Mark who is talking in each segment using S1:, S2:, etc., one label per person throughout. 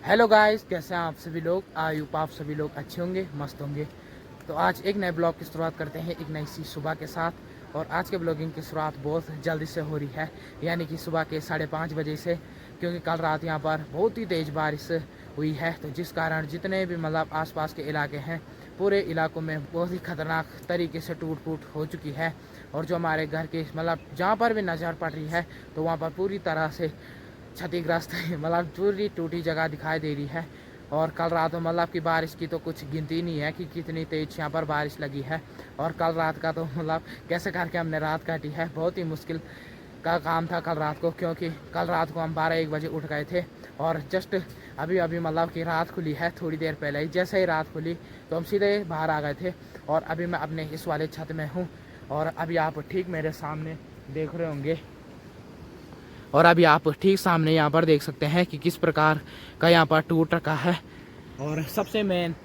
S1: Hello guys, कैसे हैं आप सभी लोग। आई होप आप सभी लोग अच्छे होंगे, मस्त होंगे। तो आज एक नए ब्लॉग की शुरुआत करते हैं एक नई सी सुबह के साथ। और आज के ब्लॉगिंग की शुरुआत बहुत जल्दी से हो रही है, यानी कि सुबह के 5:30 बजे से, क्योंकि कल रात यहाँ पर बहुत ही तेज़ बारिश हुई है। तो जिस कारण जितने भी आसपास के इलाके हैं, पूरे इलाकों में बहुत ही खतरनाक तरीके से टूट फूट हो चुकी है। और जो हमारे घर के जहाँ पर भी नज़र पड़ रही है, तो वहाँ पर पूरी तरह से क्षतिग्रस्त पूरी टूटी जगह दिखाई दे रही है। और कल रात में की बारिश की तो कुछ गिनती नहीं है कि कितनी तेज यहाँ पर बारिश लगी है। और कल रात का तो कैसे करके हमने रात काटी है। बहुत ही मुश्किल का काम था कल रात को, क्योंकि कल रात को हम 12-1 बजे उठ गए थे। और जस्ट अभी अभी कि रात खुली है, थोड़ी देर पहले ही जैसे ही रात खुली तो हम सीधे बाहर आ गए थे। और अभी मैं अपने इस वाले छत में हूँ, और अभी आप ठीक मेरे सामने देख रहे होंगे। और अभी आप ठीक सामने यहाँ पर देख सकते हैं कि किस प्रकार का यहाँ पर टूट रखा है। और सबसे मेन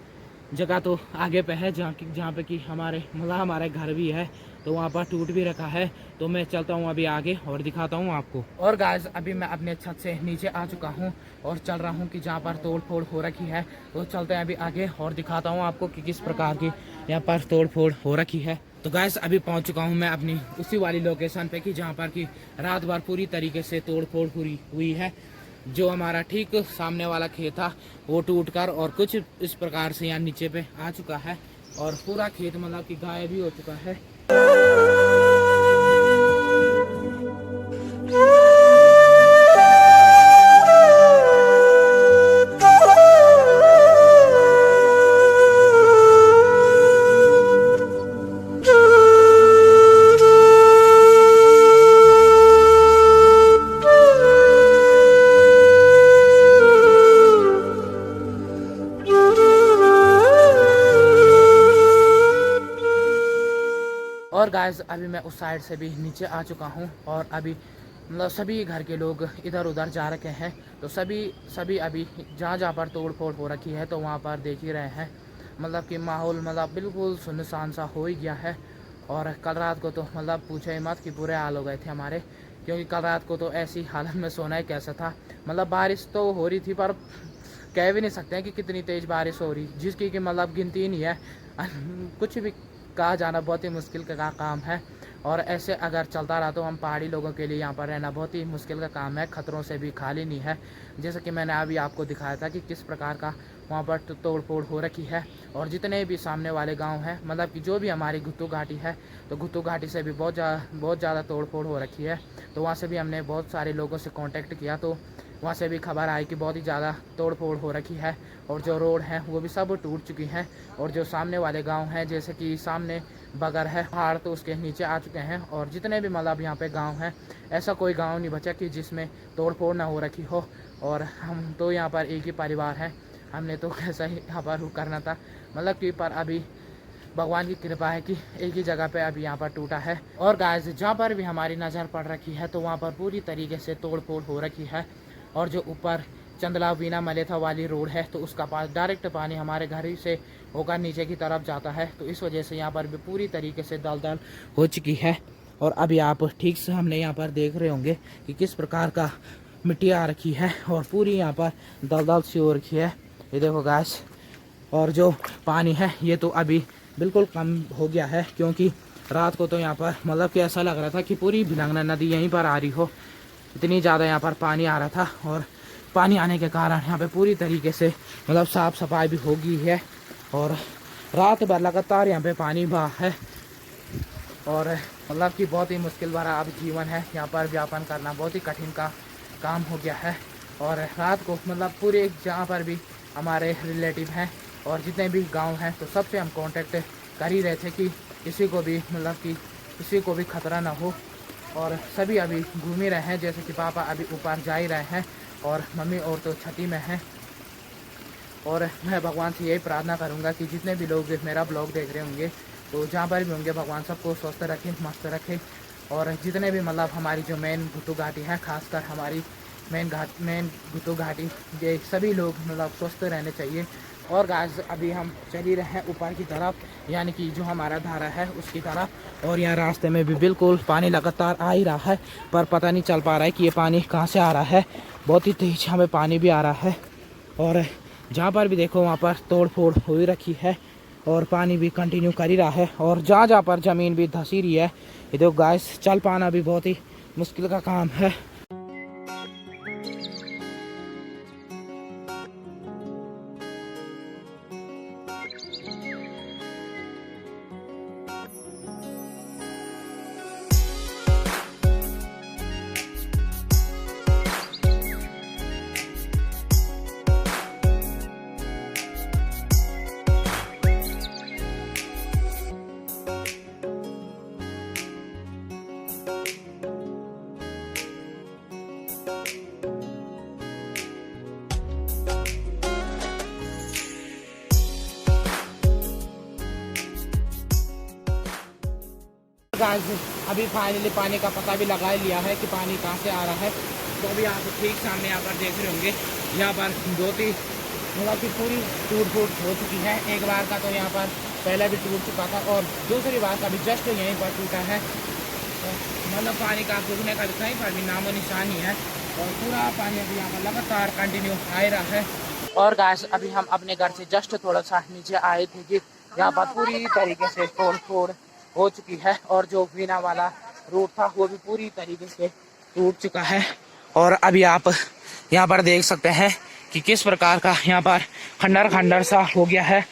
S1: जगह तो आगे पे है, जहाँ पे कि हमारे घर भी है, तो वहाँ पर टूट भी रखा है। तो मैं चलता हूँ अभी आगे और दिखाता हूँ आपको। और गाइस, अभी मैं अपने छत से नीचे आ चुका हूँ और चल रहा हूँ कि जहाँ पर तोड़ फोड़ हो रखी है। तो चलते हैं अभी आगे और दिखाता हूँ आपको कि किस प्रकार की यहाँ पर तोड़ फोड़ हो रखी है। तो गाइस, अभी पहुंच चुका हूं मैं अपनी उसी वाली लोकेशन पे कि जहां पर कि रात भर पूरी तरीके से तोड़ फोड़ पूरी हुई है। जो हमारा ठीक सामने वाला खेत था वो टूटकर और कुछ इस प्रकार से यहाँ नीचे पे आ चुका है। और पूरा खेत कि गायब भी हो चुका है। और गाइस, अभी मैं उस साइड से भी नीचे आ चुका हूँ। और अभी सभी घर के लोग इधर उधर जा रखे हैं। तो सभी अभी जहाँ जहाँ पर तोड़ फोड़ हो रखी है, तो वहाँ पर देख ही रहे हैं कि माहौल बिल्कुल सुनसान सा हो ही गया है। और कल रात को तो पूछे ही मत कि बुरे हाल हो गए थे हमारे, क्योंकि कल रात को तो ऐसी हालत में सोना ही कैसा था। बारिश तो हो रही थी, पर कह भी नहीं सकते हैं कि कितनी तेज़ बारिश हो रही, जिसकी कि गिनती ही नहीं है। कुछ भी कहा जाना बहुत ही मुश्किल का काम है। और ऐसे अगर चलता रहा तो हम पहाड़ी लोगों के लिए यहाँ पर रहना बहुत ही मुश्किल का काम है, खतरों से भी खाली नहीं है। जैसे कि मैंने अभी आपको दिखाया था कि किस प्रकार का वहाँ पर तोड़ फोड़ हो रखी है। और जितने भी सामने वाले गांव हैं, कि जो भी हमारी घुत्तू घाटी है, तो घुत्तू घाटी से भी बहुत ज़्यादा तोड़ फोड़ हो रखी है। तो वहाँ से भी हमने बहुत सारे लोगों से कॉन्टेक्ट किया, तो वहाँ से भी खबर आई कि बहुत ही ज़्यादा तोड़ फोड़ हो रखी है। और जो रोड हैं वो भी सब टूट चुकी हैं। और जो सामने वाले गांव हैं, जैसे कि सामने बगर है पहाड़, तो उसके नीचे आ चुके हैं। और जितने भी यहाँ पे गांव हैं, ऐसा कोई गांव नहीं बचा कि जिसमें तोड़ फोड़ ना हो रखी हो। और हम तो यहाँ पर एक ही परिवार है, हमने तो कैसा ही यहाँ पर करना था, कि पर अभी भगवान की कृपा है कि एक ही जगह पे अभी यहाँ पर टूटा है। और गाइस, जहाँ पर भी हमारी नज़र पड़ रखी है, तो वहाँ पर पूरी तरीके से तोड़ फोड़ हो रखी है। और जो ऊपर चंदला वीना मलेथा वाली रोड है, तो उसका पास डायरेक्ट पानी हमारे घर ही से होकर नीचे की तरफ जाता है। तो इस वजह से यहाँ पर भी पूरी तरीके से दलदल हो चुकी है। और अभी आप ठीक से हमने यहाँ पर देख रहे होंगे कि किस प्रकार का मिट्टी आ रखी है और पूरी यहाँ पर दलदल सी हो रखी है। ये देखो गाइस, और जो पानी है ये तो अभी बिल्कुल कम हो गया है, क्योंकि रात को तो यहाँ पर कि ऐसा लग रहा था कि पूरी भिलंगना नदी यहीं पर आ रही हो, इतनी ज़्यादा यहाँ पर पानी आ रहा था। और पानी आने के कारण यहाँ पे पूरी तरीके से साफ़ सफाई भी हो गई है। और रात भर लगातार यहाँ पे पानी बहा है। और कि बहुत ही मुश्किल भरा अब जीवन है, यहाँ पर व्यापन करना बहुत ही कठिन का काम हो गया है। और रात को पूरे जहाँ पर भी हमारे रिलेटिव हैं और जितने भी गांव हैं, तो सबसे हम कांटेक्ट कर ही रहे थे कि किसी को भी कि किसी को भी खतरा ना हो। और सभी अभी घूम ही रहे हैं, जैसे कि पापा अभी ऊपर जा ही रहे हैं और मम्मी और तो छठी में हैं। और मैं भगवान से यही प्रार्थना करूंगा कि जितने भी लोग मेरा ब्लॉग देख रहे होंगे, तो जहाँ पर भी होंगे, भगवान सबको स्वस्थ रखें, मस्त रखें। और जितने भी हमारी जो मेन घुत्तू घाटी है, खासकर हमारी मेन घुत्तू घाटी, ये सभी लोग स्वस्थ रहने चाहिए। और गाइस, अभी हम चल ही रहे हैं ऊपर की तरफ, यानी कि जो हमारा धारा है उसकी तरफ। और यहाँ रास्ते में भी बिल्कुल पानी लगातार आ ही रहा है, पर पता नहीं चल पा रहा है कि ये पानी कहाँ से आ रहा है। बहुत ही तेज हमें पानी भी आ रहा है। और जहाँ पर भी देखो वहाँ पर तोड़ फोड़ हो ही रखी है और पानी भी कंटिन्यू कर ही रहा है और जहाँ जहाँ पर ज़मीन भी धंसी रही है। ये देखो गाइस, चल पाना भी बहुत ही मुश्किल का काम है। गाइस, अभी फाइनली पानी का पता भी लगा लिया है कि पानी कहाँ से आ रहा है। तो अभी आप ठीक सामने यहाँ पर देख रहे होंगे, यहाँ पर दो तीन मतलब कि पूरी टूट फूट हो चुकी है। एक बार का तो यहाँ पर पहले भी टूट चुका था और दूसरी बार का भी जस्ट यहीं पर टूटा है। तो मतलब पानी का रुकने का कहीं पर भी नामो निशान ही है और पूरा पानी अभी यहाँ पर लगातार कंटिन्यू आ रहा है। और गाइस, अभी हम अपने घर से जस्ट थोड़ा सा नीचे आए थे कि यहाँ पर पूरी तरीके से तोड़ फोड़ हो चुकी है और जो वीना वाला रूट था वो भी पूरी तरीके से टूट चुका है। और अभी आप यहाँ पर देख सकते हैं कि किस प्रकार का यहाँ पर खंडर खंडर सा हो गया है।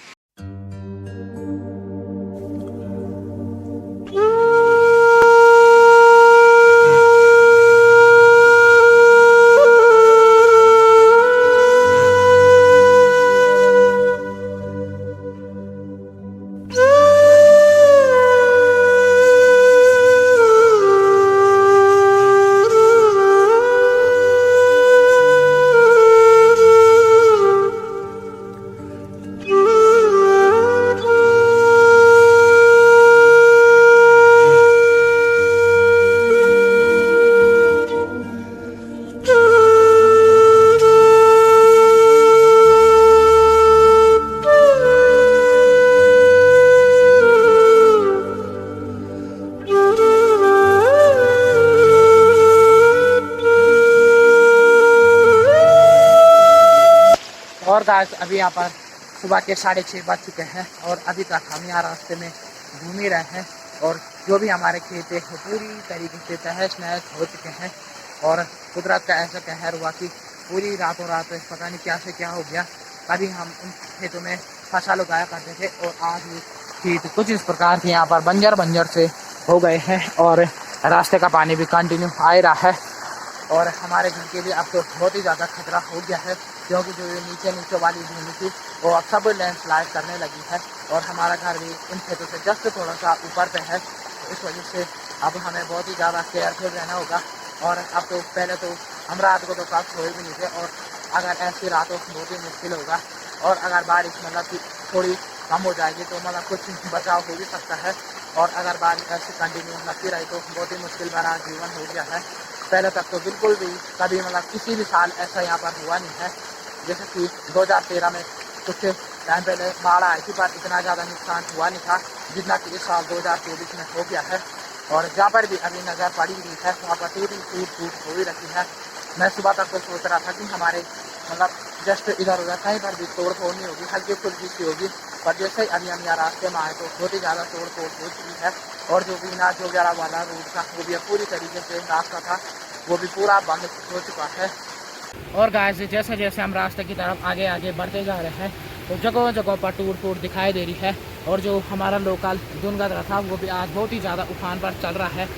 S1: और गाइस, अभी यहाँ पर सुबह के 6:30 बज चुके हैं और अभी तक हम यहाँ रास्ते में घूम ही रहे हैं और जो भी हमारे खेत है वो पूरी तरीके से तहस नहस हो चुके हैं। और कुदरत का ऐसा कहर हुआ कि पूरी रातों रात पता नहीं क्या से क्या हो गया। कभी हम उन खेतों में फसल उगाया करते थे और आज ये खेत कुछ इस प्रकार के यहाँ पर बंजर से हो गए हैं और रास्ते का पानी भी कंटिन्यू आ ही रहा है। और हमारे घर के लिए अब तो बहुत ही ज़्यादा खतरा हो गया है क्योंकि जो ये नीचे वाली भूमि थी वो अब सब लैंडस्लाइड करने लगी है और हमारा घर भी इन खेतों से जस्ट थोड़ा सा ऊपर पे है। तो इस वजह से अब हमें बहुत ही ज़्यादा केयरफुल रहना होगा। और अब तो पहले तो हम रात को तो कब सोए भी नहीं थे और अगर ऐसी रात हो बहुत ही मुश्किल होगा। और अगर बारिश मतलब कि थोड़ी कम हो जाएगी तो मतलब कुछ बचाव हो भी सकता है। और अगर बारिश ऐसी कंटिन्यू लगती रही तो बहुत ही मुश्किल भरा जीवन हो गया है। पहले तक तो बिल्कुल भी कभी मतलब किसी भी साल ऐसा यहाँ पर हुआ नहीं है। जैसे कि 2013 में कुछ टाइम पहले बाढ़ आई थी पर इतना ज़्यादा नुकसान हुआ नहीं था जितना कि इस साल 2024 में हो गया है। और जहाँ पर भी अभी नज़र पड़ी हुई है वहाँ पर टूट फूट हो ही रखी है। मैं सुबह तक तो सोच रहा था कि हमारे मतलब जस्ट इधर उधर कहीं पर भी तोड़ फोड़ नहीं होगी, हल्की फुल्की सी होगी। पर जैसे ही अभी हम यहाँ रास्ते में आए तो बहुत ही ज़्यादा तोड़ फोड़ हो चुकी है। और जो वीना जो ग्यारह वाला रूट था वो भी पूरी तरीके से रास्ता था वो भी पूरा बंद हो चुका है। और गाइस, जैसे जैसे हम रास्ते की तरफ आगे बढ़ते जा रहे हैं तो जगह जगह पर टूट फूट दिखाई दे रही है। और जो हमारा लोकल दुनगद्रा था वो भी आज बहुत ही ज़्यादा उफान पर चल रहा है।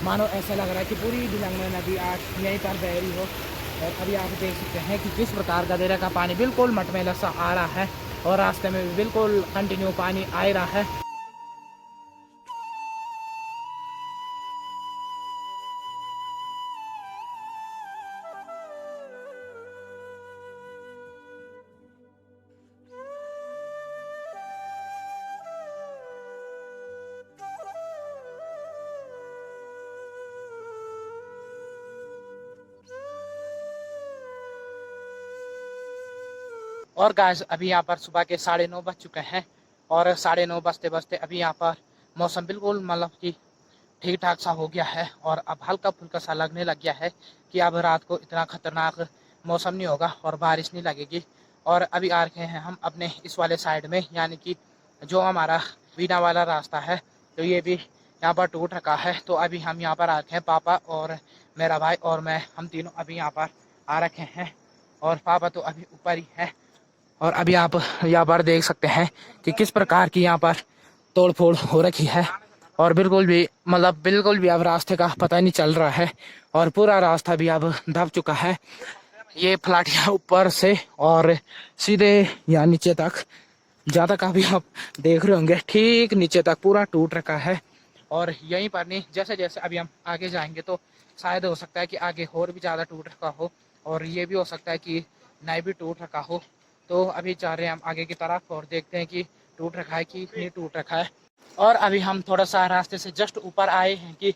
S1: मानो ऐसा लग रहा है कि पूरी दिलंग में नदी आज यहीं पर बह रही हो। और अभी आप देख सकते हैं कि किस प्रकार गदेरा का पानी बिल्कुल मटमैला सा आ रहा है और रास्ते में भी बिल्कुल कंटिन्यू पानी आ रहा है। और गाइस, अभी यहाँ पर सुबह के 9:30 बज चुके हैं और 9:30 बजते बजते अभी यहाँ पर मौसम बिल्कुल मतलब कि ठीक ठाक सा हो गया है। और अब हल्का फुल्का सा लगने लग गया है कि अब रात को इतना खतरनाक मौसम नहीं होगा और बारिश नहीं लगेगी। और अभी आ रखे हैं हम अपने इस वाले साइड में, यानी कि जो हमारा वीना वाला रास्ता है, तो ये भी यहाँ पर टूट रखा है। तो अभी हम यहाँ पर आ रखे हैं, पापा और मेरा भाई और मैं, हम तीनों अभी यहाँ पर आ रखे हैं। और पापा तो अभी ऊपर ही है। और अभी आप यहाँ पर देख सकते हैं कि किस प्रकार की यहाँ पर तोड़ फोड़ हो रखी है। और बिल्कुल भी मतलब बिल्कुल भी अब रास्ते का पता नहीं चल रहा है। और पूरा रास्ता भी अब दब चुका है। ये फ्लैट ऊपर से और सीधे यहाँ नीचे तक, जहाँ तक अभी आप देख रहे होंगे ठीक नीचे तक पूरा टूट रखा है। और यहीं पर नहीं, जैसे जैसे अभी हम आगे जाएंगे तो शायद हो सकता है कि आगे और भी ज़्यादा टूट रखा हो, और ये भी हो सकता है कि नहीं भी टूट रखा हो। तो अभी जा रहे हैं हम आगे की तरफ और देखते हैं कि टूट रखा है कि नहीं टूट रखा है। और अभी हम थोड़ा सा रास्ते से जस्ट ऊपर आए हैं कि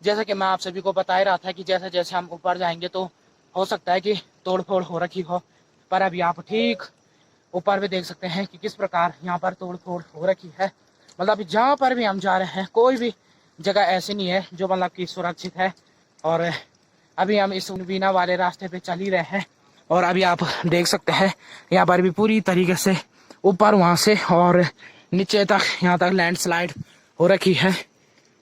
S1: जैसा कि मैं आप सभी को बता ही रहा था कि जैसे जैसे हम ऊपर जाएंगे तो हो सकता है कि तोड़ फोड़ हो रखी हो। पर अभी आप ठीक ऊपर भी देख सकते हैं कि किस प्रकार यहाँ पर तोड़ फोड़ हो रखी है। मतलब जहाँ पर भी हम जा रहे हैं कोई भी जगह ऐसी नहीं है जो मतलब कि सुरक्षित है। और अभी हम इस वीना वाले रास्ते पे चल ही रहे हैं। और अभी आप देख सकते हैं यहाँ पर भी पूरी तरीके से ऊपर वहाँ से और नीचे तक यहाँ तक लैंडस्लाइड हो रखी है।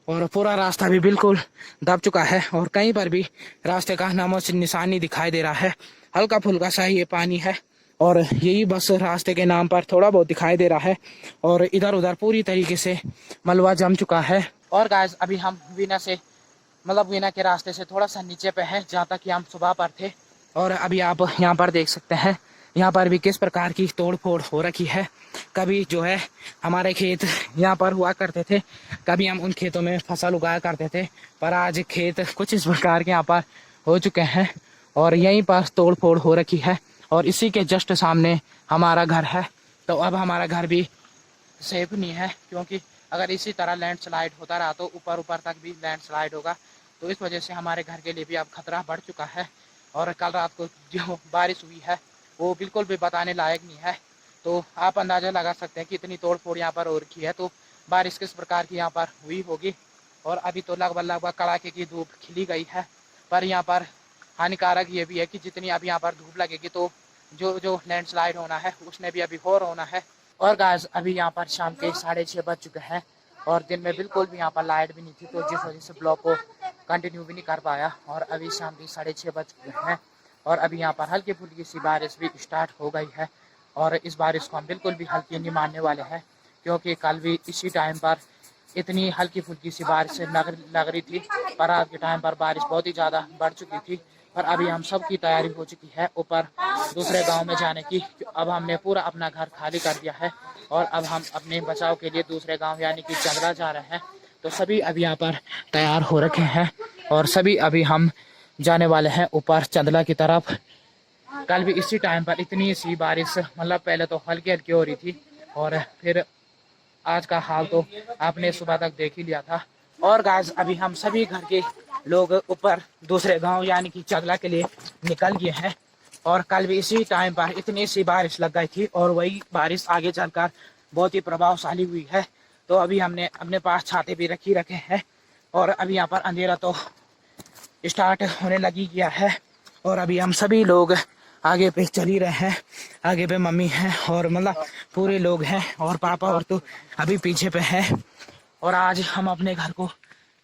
S1: और पूरा रास्ता भी बिल्कुल दब चुका है और कहीं पर भी रास्ते का नामो निशान नहीं दिखाई दे रहा है। हल्का फुल्का सा ये पानी है और यही बस रास्ते के नाम पर थोड़ा बहुत दिखाई दे रहा है। और इधर उधर पूरी तरीके से मलबा जम चुका है। और गाइस अभी हम वीना से मतलब वीना के रास्ते से थोड़ा सा नीचे पे है, जहाँ तक कि हम सुबह पर थे। और अभी आप यहाँ पर देख सकते हैं यहाँ पर भी किस प्रकार की तोड़ फोड़ हो रखी है। कभी जो है हमारे खेत यहाँ पर हुआ करते थे, कभी हम उन खेतों में फसल उगाया करते थे, पर आज खेत कुछ इस प्रकार के यहाँ पर हो चुके हैं और यहीं पर तोड़ फोड़ हो रखी है। और इसी के जस्ट सामने हमारा घर है। तो अब हमारा घर भी सेफ नहीं है, क्योंकि अगर इसी तरह लैंडस्लाइड होता रहा तो ऊपर ऊपर तक भी लैंडस्लाइड होगा। तो इस वजह से हमारे घर के लिए भी अब खतरा बढ़ चुका है। और कल रात को जो बारिश हुई है वो बिल्कुल भी बताने लायक नहीं है। तो आप अंदाज़ा लगा सकते हैं कि इतनी तोड़ फोड़ यहाँ पर हो रखी है, तो बारिश किस प्रकार की यहाँ पर हुई होगी। और अभी तो लगभग कड़ाके की धूप खिली गई है। पर यहाँ पर हानिकारक ये भी है कि जितनी अभी यहाँ पर धूप लगेगी तो जो जो लैंडस्लाइड होना है उसने भी अभी और होना है। और गाइस अभी यहाँ पर शाम के 6:30 बज चुके हैं और दिन में बिल्कुल भी यहाँ पर लाइट भी नहीं थी, तो जिस वजह से ब्लॉग को कंटिन्यू भी नहीं कर पाया। और अभी शाम के 6:30 बज चुके हैं और अभी यहाँ पर हल्की फुल्की सी बारिश भी स्टार्ट हो गई है। और इस बारिश को हम बिल्कुल भी हल्की नहीं मानने वाले हैं, क्योंकि कल भी इसी टाइम पर इतनी हल्की फुल्की सी बारिश लग रही थी, पर आज के टाइम पर बारिश बहुत ही ज़्यादा बढ़ चुकी थी। पर अभी हम सब की तैयारी हो चुकी है ऊपर दूसरे गांव में जाने की। अब हमने पूरा अपना घर खाली कर दिया है और अब हम अपने बचाव के लिए दूसरे गांव यानी कि चंद्रा जा रहे हैं। तो सभी अभी यहाँ पर तैयार हो रखे हैं और सभी अभी हम जाने वाले हैं ऊपर चंदला की तरफ। कल भी इसी टाइम पर इतनी सी बारिश मतलब पहले तो हल्की हल्की हो रही थी और फिर आज का हाल तो आपने सुबह तक देख ही लिया था। और गाइस अभी हम सभी घर के लोग ऊपर दूसरे गांव यानी कि चंदला के लिए निकल गए हैं। और कल भी इसी टाइम पर इतनी सी बारिश लग गई थी और वही बारिश आगे चलकर बहुत ही प्रभावशाली हुई है। तो अभी हमने अपने पास छाते भी रखे हैं और अभी यहाँ पर अंधेरा तो स्टार्ट होने लगी गया है। और अभी हम सभी लोग आगे पे चल ही रहे हैं। आगे पे मम्मी है और मतलब पूरे लोग हैं और पापा और तो अभी पीछे पे है। और आज हम अपने घर को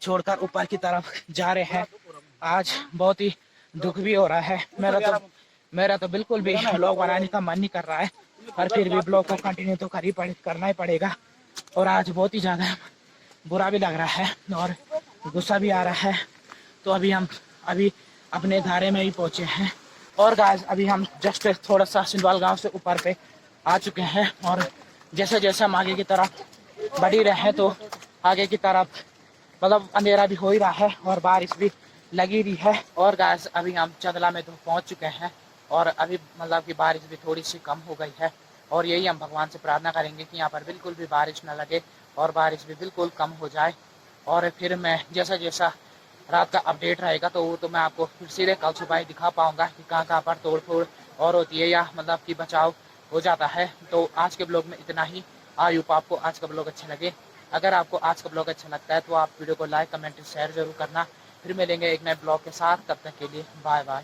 S1: छोड़कर ऊपर की तरफ जा रहे हैं। आज बहुत ही दुख भी हो रहा है। मेरा तो बिल्कुल भी ब्लॉग बनाने का मन नहीं कर रहा है, पर फिर भी ब्लॉग को कंटिन्यू तो करना ही पड़ेगा। और आज बहुत ही ज़्यादा बुरा भी लग रहा है और गुस्सा भी आ रहा है। तो अभी हम अपने धारे में ही पहुँचे हैं। और गाइस अभी हम जस्ट थोड़ा सा सिंधवाल गांव से ऊपर पे आ चुके हैं और जैसे जैसे हम आगे की तरफ बढ़ ही रहे हैं तो आगे की तरफ मतलब अंधेरा भी हो ही रहा है और बारिश भी लगी रही है। और गाइस अभी हम चंदला में तो पहुंच चुके हैं और अभी मतलब कि बारिश भी थोड़ी सी कम हो गई है। और यही हम भगवान से प्रार्थना करेंगे कि यहाँ पर बिल्कुल भी बारिश ना लगे और बारिश भी बिल्कुल कम हो जाए। और फिर मैं जैसा जैसा रात का अपडेट रहेगा तो वो तो मैं आपको फिर सीधे कल सुबह ही दिखा पाऊँगा कि कहाँ कहाँ पर तोड़ फोड़ और होती है या मतलब कि बचाव हो जाता है। तो आज के ब्लॉग में इतना ही। आई होप आपको आज का ब्लॉग अच्छा लगे। अगर आपको आज का ब्लॉग अच्छा लगता है तो आप वीडियो को लाइक कमेंट शेयर जरूर करना। फिर मिलेंगे एक नए ब्लॉग के साथ, तब तक के लिए बाय बाय।